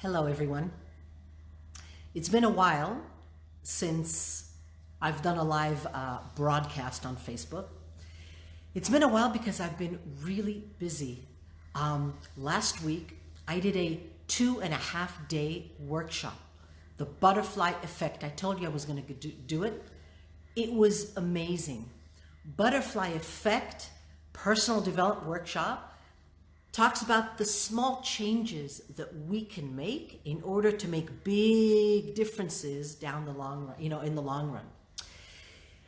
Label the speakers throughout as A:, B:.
A: Hello, everyone. It's been a while since I've done a live broadcast on Facebook. It's been a while because I've been really busy. Last week, I did a 2.5 day workshop, the butterfly effect. I told you I was going to do it. It was amazing. Butterfly effect, personal development workshop talks about the small changes that we can make in order to make big differences down the long run, in the long run.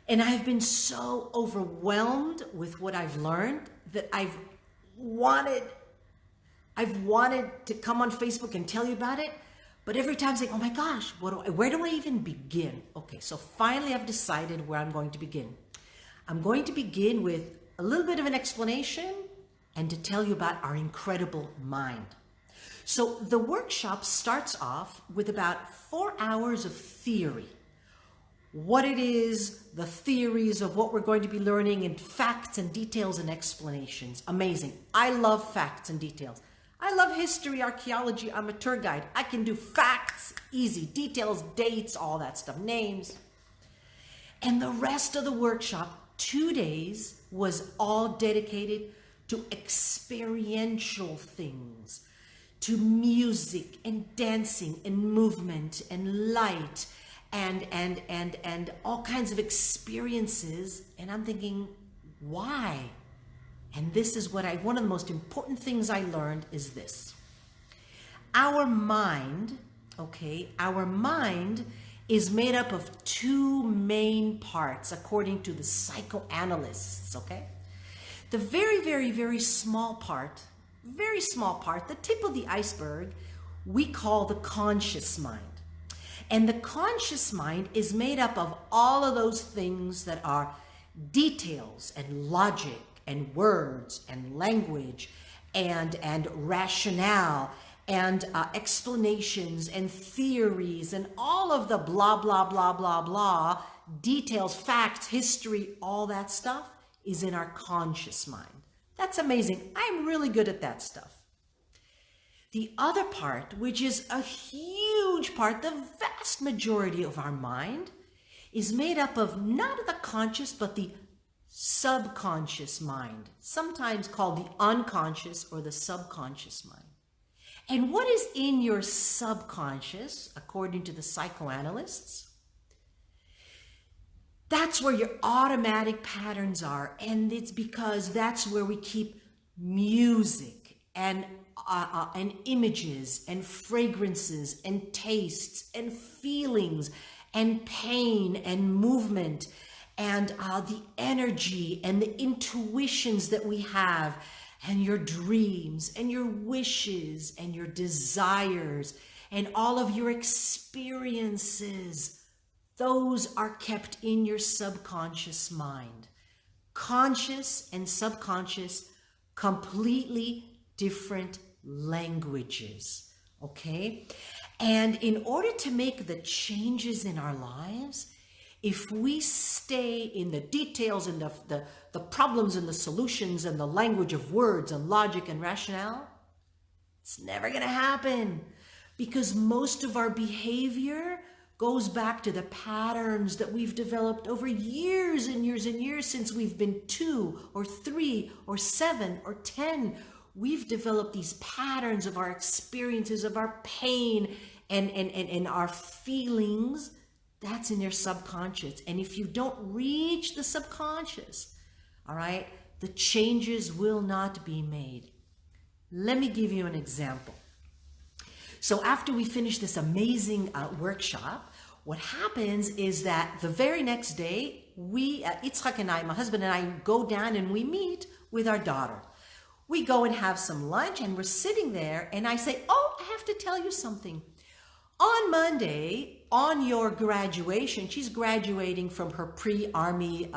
A: And I've been so overwhelmed with what I've learned that I've wanted to come on Facebook and tell you about it, but every time I'm saying, oh my gosh, where do I even begin? Okay, so finally I've decided where I'm going to begin. I'm going to begin with a little bit of an explanation and to tell you about our incredible mind. So the workshop starts off with about 4 hours of theory. What it is, the theories of what we're going to be learning, and facts and details and explanations. Amazing. I love facts and details. I love history, archaeology. I'm a tour guide. I can do facts, easy. Details, dates, all that stuff, names. And the rest of the workshop, 2 days, was all dedicated to experiential things, to music and dancing and movement and light and all kinds of experiences. And I'm thinking, why? And this is one of the most important things I learned is this. Our mind is made up of two main parts according to the psychoanalysts, okay? The very, very, very small part, the tip of the iceberg, we call the conscious mind. And the conscious mind is made up of all of those things that are details and logic and words and language and rationale and explanations and theories and all of the blah, blah, blah, blah, blah, details, facts, history, all that stuff is in our conscious mind. That's amazing. I'm really good at that stuff. The other part, which is a huge part, the vast majority of our mind, is made up of not the conscious, but the subconscious mind, sometimes called the unconscious or the subconscious mind. And what is in your subconscious, according to the psychoanalysts? That's where your automatic patterns are. And it's because that's where we keep music and images and fragrances and tastes and feelings and pain and movement and the energy and the intuitions that we have and your dreams and your wishes and your desires and all of your experiences. Those are kept in your subconscious mind. Conscious and subconscious, completely different languages, okay? And in order to make the changes in our lives, if we stay in the details and the problems and the solutions and the language of words and logic and rationale, it's never going to happen, because most of our behavior goes back to the patterns that we've developed over years and years and years since we've been 2 or 3 or 7 or 10. We've developed these patterns of our experiences, of our pain and our feelings. That's in your subconscious. And if you don't reach the subconscious, all right, the changes will not be made. Let me give you an example. So after we finish this amazing workshop, what happens is that the very next day, Yitzhak and I, my husband and I, go down and we meet with our daughter. We go and have some lunch and we're sitting there and I say, oh, I have to tell you something. On Monday, on your graduation, she's graduating from her pre-army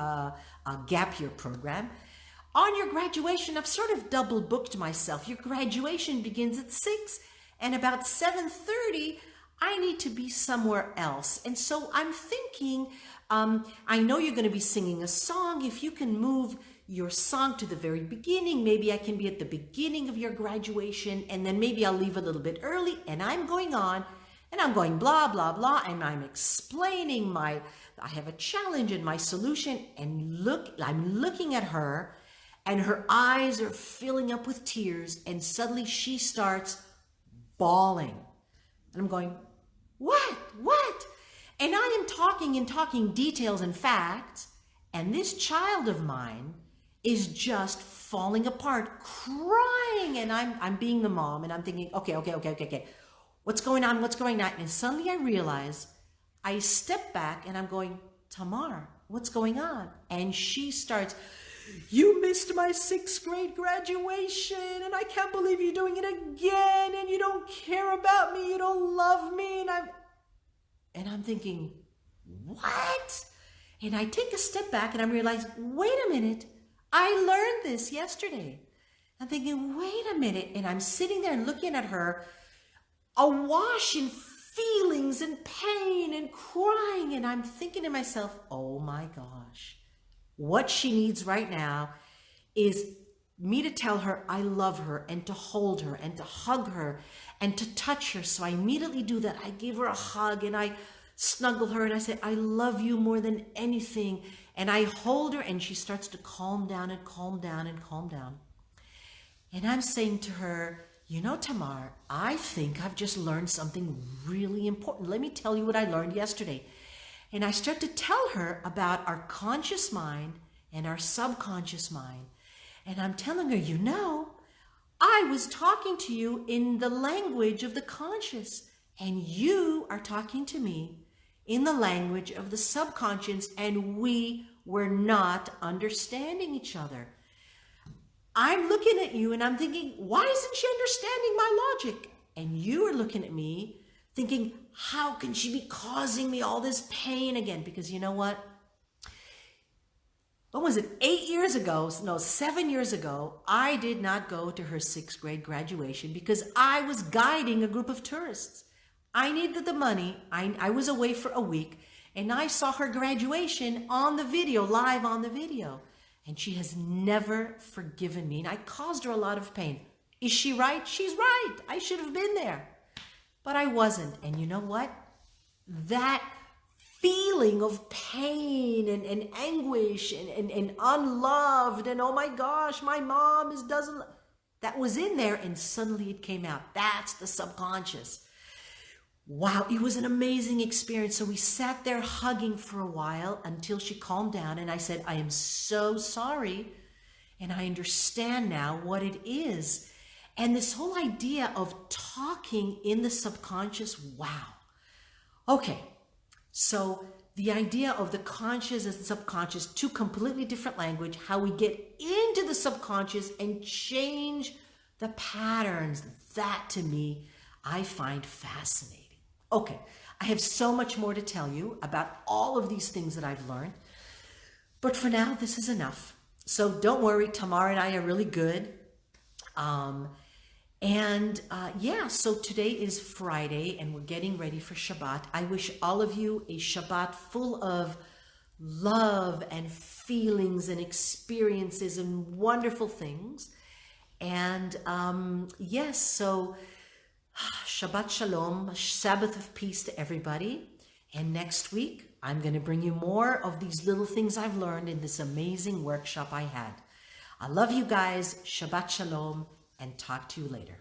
A: gap year program. On your graduation, I've sort of double booked myself. Your graduation begins at 6 and about 7:30, I need to be somewhere else. And so I'm thinking, I know you're going to be singing a song. If you can move your song to the very beginning. Maybe I can be at the beginning of your graduation, and then maybe I'll leave a little bit early, and I'm going on, and I'm going blah, blah, blah, and I'm explaining I have a challenge and my solution, and I'm looking at her, and her eyes are filling up with tears, and suddenly she starts bawling. And I'm going, what? And I am talking details and facts, and this child of mine is just falling apart, crying, and I'm being the mom, and I'm thinking, okay. What's going on? And suddenly I realize, I step back and I'm going, Tamar, what's going on? And she starts, you missed my 6th grade graduation, and I can't believe you're doing it again, and you don't care about me, you don't love me, and I'm thinking, what? And I take a step back and I realize, wait a minute, I learned this yesterday. I'm thinking, wait a minute, and I'm sitting there and looking at her, awash in feelings and pain and crying, and I'm thinking to myself, oh my gosh, what she needs right now is me to tell her I love her, and to hold her and to hug her and to touch her. So I immediately do that. I give her a hug and I snuggle her and I say, I love you more than anything. And I hold her, and she starts to calm down and calm down and calm down. And I'm saying to her, you know, Tamar, I think I've just learned something really important. Let me tell you what I learned yesterday. And I start to tell her about our conscious mind and our subconscious mind. And I'm telling her, you know, I was talking to you in the language of the conscious, and you are talking to me in the language of the subconscious, and we were not understanding each other. I'm looking at you and I'm thinking, why isn't she understanding my logic? And you are looking at me thinking, how can she be causing me all this pain again? Because you know what? When was it? 8 years ago, no, 7 years ago, I did not go to her 6th grade graduation because I was guiding a group of tourists. I needed the money. I was away for a week, and I saw her graduation on the video, live on the video. And she has never forgiven me. And I caused her a lot of pain. Is she right? She's right. I should have been there. But I wasn't. And you know what? That feeling of pain and anguish and unloved and, oh my gosh, my mom doesn't, that was in there, and suddenly it came out. That's the subconscious. Wow, it was an amazing experience. So we sat there hugging for a while until she calmed down, and I said, I am so sorry, and I understand now what it is. And this whole idea of talking in the subconscious, wow. Okay, so the idea of the conscious and subconscious, two completely different language, how we get into the subconscious and change the patterns, that to me, I find fascinating. Okay, I have so much more to tell you about all of these things that I've learned, but for now, this is enough. So don't worry, Tamar and I are really good. So today is Friday, and we're getting ready for Shabbat. I wish all of you a Shabbat full of love and feelings and experiences and wonderful things. And so Shabbat Shalom, Sabbath of peace to everybody. And next week, I'm going to bring you more of these little things I've learned in this amazing workshop I had. I love you guys. Shabbat Shalom, and talk to you later.